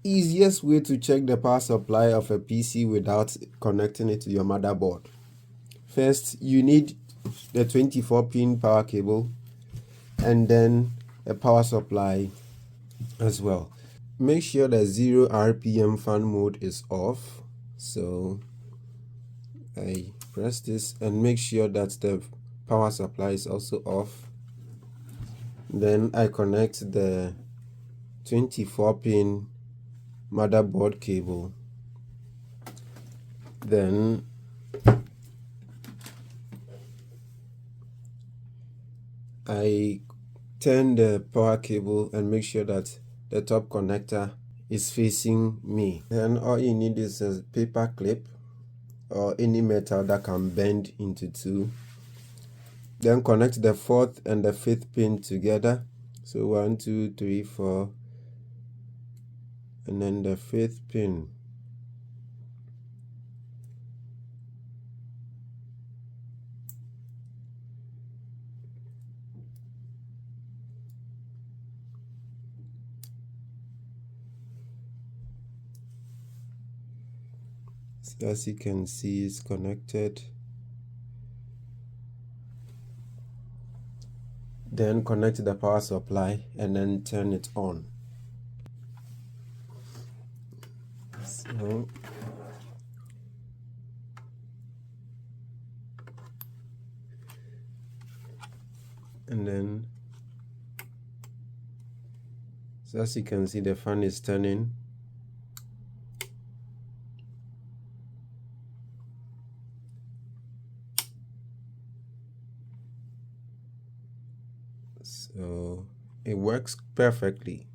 easiest way to check the power supply of a PC without connecting it to your motherboard. First, you need the 24-pin power cable and then a power supply as well. Make sure the 0 RPM fan mode is off. So I press this and make sure that the power supply is also off. Then I connect the 24-pin motherboard cable. Then I turn the power cable and make sure that the top connector is facing me. Then all you need is a paper clip or any metal that can bend into two. Then connect the 4th and the 5th pin together. So 1, 2, 3, 4, and then the 5th pin. So as you can see, it's connected. Then connect the power supply and then turn it on. So and then as you can see, the fan is turning. So it works perfectly.